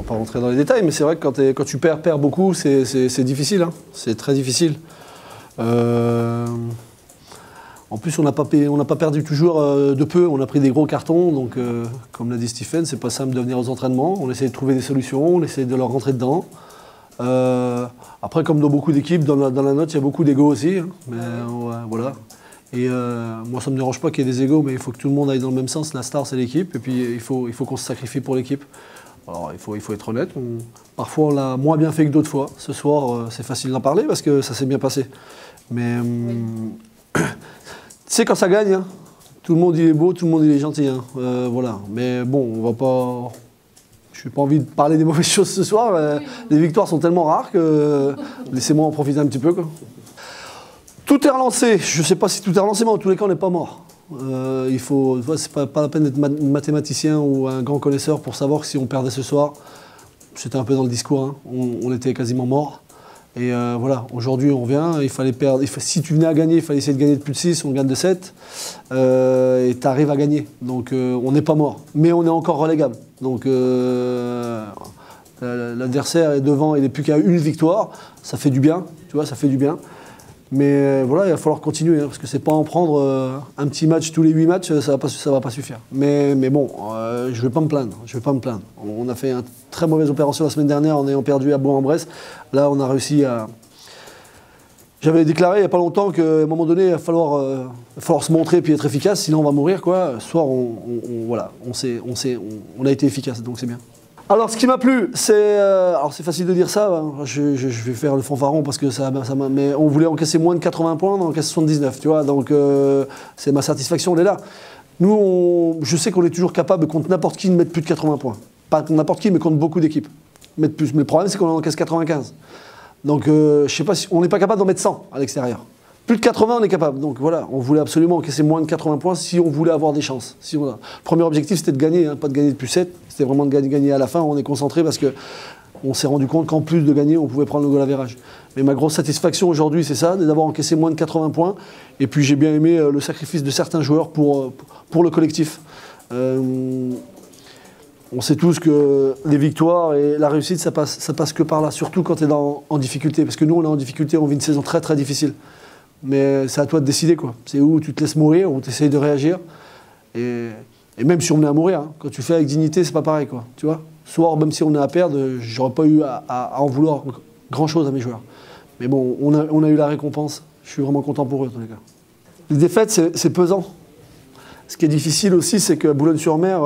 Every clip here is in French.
va pas rentrer dans les détails, mais c'est vrai que quand tu perds beaucoup, c'est difficile. Hein. C'est très difficile. En plus, on n'a pas perdu toujours de peu. On a pris des gros cartons. Donc, comme l'a dit Stephen, c'est pas simple de venir aux entraînements. On essaie de trouver des solutions, on essaie de leur rentrer dedans. Après, comme dans beaucoup d'équipes, dans la note, il y a beaucoup d'ego aussi. Hein. Mais voilà. Et moi, ça ne me dérange pas qu'il y ait des égos, mais il faut que tout le monde aille dans le même sens. La star, c'est l'équipe. Et puis, il faut qu'on se sacrifie pour l'équipe. Alors, il faut être honnête. Parfois, on l'a moins bien fait que d'autres fois. Ce soir, c'est facile d'en parler parce que ça s'est bien passé. Mais tu sais, quand ça gagne, hein, tout le monde il est beau, tout le monde il est gentil. Hein. Voilà. Mais bon, on va pas. Je n'ai pas envie de parler des mauvaises choses ce soir. Les victoires sont tellement rares que laissez-moi en profiter un petit peu. Quoi. Tout est relancé. Je ne sais pas si tout est relancé, mais en tous les cas, on n'est pas mort. C'est pas la peine d'être mathématicien ou un grand connaisseur pour savoir que si on perdait ce soir, c'était un peu dans le discours, hein, on était quasiment mort. Et voilà, aujourd'hui on revient, il fallait perdre. Si tu venais à gagner, il fallait essayer de gagner de plus de 6, on gagne de 7. Et tu arrives à gagner. Donc on n'est pas mort. Mais on est encore relégable. Donc l'adversaire est devant, il n'est plus qu'à une victoire. Ça fait du bien, tu vois, ça fait du bien. Mais voilà, il va falloir continuer, hein, parce que c'est pas en prendre un petit match tous les 8 matchs, ça va pas suffire. Mais bon, je vais pas me plaindre, On a fait une très mauvaise opération la semaine dernière en ayant perdu à Bourg-en-Bresse. Là, on a réussi à... J'avais déclaré il n'y a pas longtemps qu'à un moment donné, il va falloir se montrer et puis être efficace, sinon on va mourir, quoi. Ce soir, on a été efficace, donc c'est bien. Alors, ce qui m'a plu, c'est... alors, c'est facile de dire ça, hein. Je vais faire le fanfaron parce que mais on voulait encaisser moins de 80 points, on encaisse 79, tu vois. Donc, c'est ma satisfaction, elle est là. Nous, je sais qu'on est toujours capable, contre n'importe qui, de mettre plus de 80 points. Pas contre n'importe qui, mais contre beaucoup d'équipes. Mettre plus. Mais le problème, c'est qu'on en encaisse 95. Donc, je sais pas si... On n'est pas capable d'en mettre 100 à l'extérieur. Plus de 80, on est capable. Donc voilà, on voulait absolument encaisser moins de 80 points si on voulait avoir des chances. Le premier objectif, c'était de gagner, hein, pas de gagner de plus 7. C'était vraiment de gagner à la fin. On est concentré parce qu'on s'est rendu compte qu'en plus de gagner, on pouvait prendre le goal average. Mais ma grosse satisfaction aujourd'hui, c'est ça, d'avoir encaissé moins de 80 points. Et puis j'ai bien aimé le sacrifice de certains joueurs pour le collectif. On sait tous que les victoires et la réussite, ça passe que par là, surtout quand tu es en difficulté. Parce que nous, on est en difficulté, on vit une saison très très difficile. Mais c'est à toi de décider, quoi. C'est où tu te laisses mourir, où tu essayes de réagir. Et même si on est à mourir, hein, quand tu fais avec dignité, c'est pas pareil, quoi. Tu vois, soir, même si on est à perdre, j'aurais pas eu à en vouloir grand-chose à mes joueurs. Mais bon, on a eu la récompense. Je suis vraiment content pour eux, en tous les cas. Les défaites, c'est pesant. Ce qui est difficile aussi, c'est qu'à Boulogne-sur-Mer,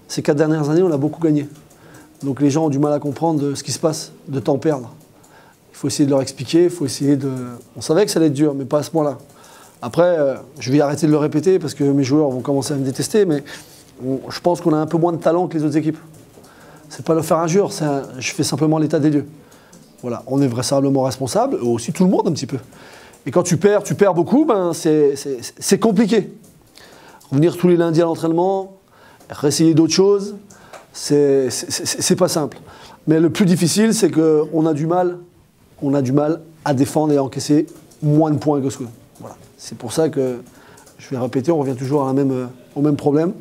ces 4 dernières années, on a beaucoup gagné. Donc les gens ont du mal à comprendre ce qui se passe, de temps perdre. Il faut essayer de leur expliquer, il faut essayer de... On savait que ça allait être dur, mais pas à ce point-là. Après, je vais arrêter de le répéter parce que mes joueurs vont commencer à me détester, mais je pense qu'on a un peu moins de talent que les autres équipes. C'est pas leur faire injure, je fais simplement l'état des lieux. Voilà, on est vraisemblablement responsable, aussi tout le monde un petit peu. Et quand tu perds beaucoup, ben c'est compliqué. Revenir tous les lundis à l'entraînement, réessayer d'autres choses, c'est pas simple. Mais le plus difficile, c'est qu'on a du mal à défendre et à encaisser moins de points que ce que... Voilà. C'est pour ça que, je vais répéter, on revient toujours au même problème.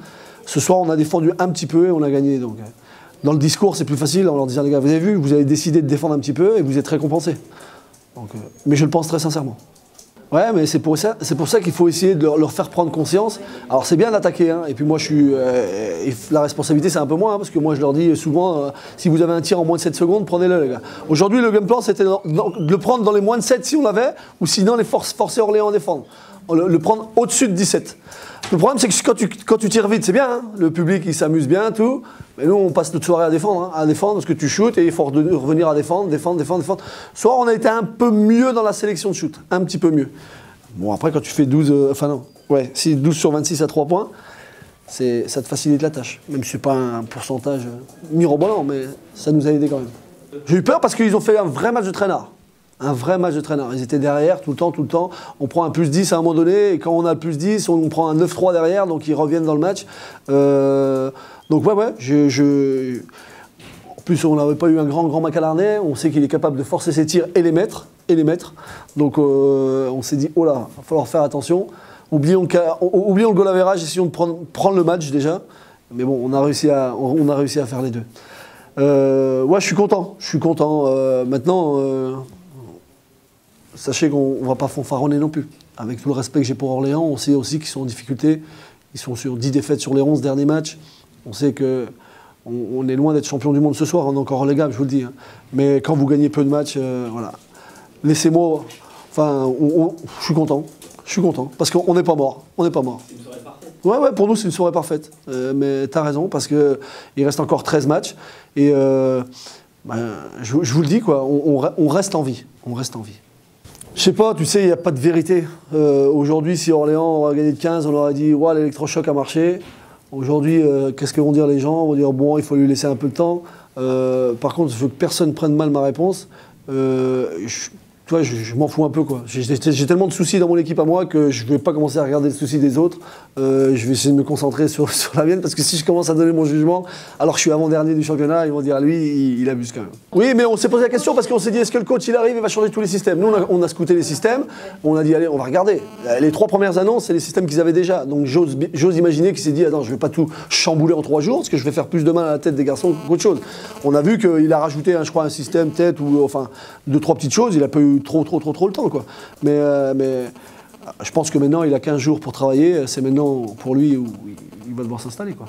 Ce soir, on a défendu un petit peu et on a gagné. Donc, dans le discours, c'est plus facile en leur disant, les gars, vous avez vu, vous avez décidé de défendre un petit peu et vous êtes récompensés. Donc, mais je le pense très sincèrement. Ouais, mais c'est pour ça qu'il faut essayer de leur faire prendre conscience. Alors c'est bien d'attaquer, hein, et puis moi la responsabilité c'est un peu moins, hein, parce que moi je leur dis souvent, si vous avez un tir en moins de 7 secondes, prenez-le les gars. Aujourd'hui le game plan c'était de le prendre dans les moins de 7 si on l'avait, ou sinon les forcer Orléans à défendre. Le prendre au-dessus de 17. Le problème c'est que quand tu tires vite, c'est bien, hein, le public il s'amuse bien, tout, mais nous on passe notre soirée à défendre, hein, parce que tu shootes et il faut revenir à défendre. Soit on a été un peu mieux dans la sélection de shoot, un petit peu mieux. Bon après quand tu fais 12 sur 26 à 3 points, ça te facilite la tâche, même si c'est pas un pourcentage mirobolant, mais ça nous a aidé quand même. J'ai eu peur parce qu'ils ont fait un vrai match de traînard. Un vrai match de traîneur. Ils étaient derrière tout le temps. On prend un plus 10 à un moment donné, et quand on a le plus 10, on prend un 9-3 derrière, donc ils reviennent dans le match. Donc ouais, en plus on n'avait pas eu un grand Macalarnais, on sait qu'il est capable de forcer ses tirs et les mettre. Donc on s'est dit, oh là, il va falloir faire attention. Oublions le goal average, essayons de prendre le match déjà. Mais bon, on a réussi à faire les deux. Ouais, je suis content. Je suis content. Maintenant, sachez qu'on ne va pas fanfaronner non plus. Avec tout le respect que j'ai pour Orléans, on sait aussi qu'ils sont en difficulté. Ils sont sur 10 défaites sur les 11 derniers matchs. On sait qu'on est loin d'être champion du monde ce soir. On est encore relégable, je vous le dis. Hein. Mais quand vous gagnez peu de matchs, voilà. Laissez-moi. Enfin, je suis content. Je suis content. Parce qu'on n'est pas mort. On n'est pas mort. C'est une soirée parfaite. Ouais, pour nous, c'est une soirée parfaite. Mais tu as raison, parce qu'il reste encore 13 matchs. Et je vous le dis, quoi, on reste en vie. On reste en vie. Je sais pas, tu sais, il n'y a pas de vérité. Aujourd'hui, si Orléans aurait gagné de 15, on aurait dit ouais, l'électrochoc a marché. Aujourd'hui, qu'est-ce que vont dire les gens? On va dire bon, il faut lui laisser un peu de temps. Par contre, je veux que personne prenne mal ma réponse. Tu vois, je m'en fous un peu, quoi. J'ai tellement de soucis dans mon équipe à moi que je ne vais pas commencer à regarder les soucis des autres. Je vais essayer de me concentrer sur la mienne, parce que si je commence à donner mon jugement, alors que je suis avant-dernier du championnat, ils vont dire lui, il abuse quand même. Oui, mais on s'est posé la question parce qu'on s'est dit, est-ce que le coach, il arrive et va changer tous les systèmes? Nous, on a scouté les systèmes, on a dit, allez, on va regarder. Les 3 premières annonces, c'est les systèmes qu'ils avaient déjà. Donc j'ose imaginer qu'il s'est dit, attends, je ne vais pas tout chambouler en 3 jours, parce que je vais faire plus de mal à la tête des garçons qu'autre chose. On a vu qu'il a rajouté, je crois, un système tête, ou enfin, 2-3 petites choses, il a pas eu trop le temps, quoi. Mais je pense que maintenant, il a 15 jours pour travailler. C'est maintenant, pour lui, où il va devoir s'installer, quoi.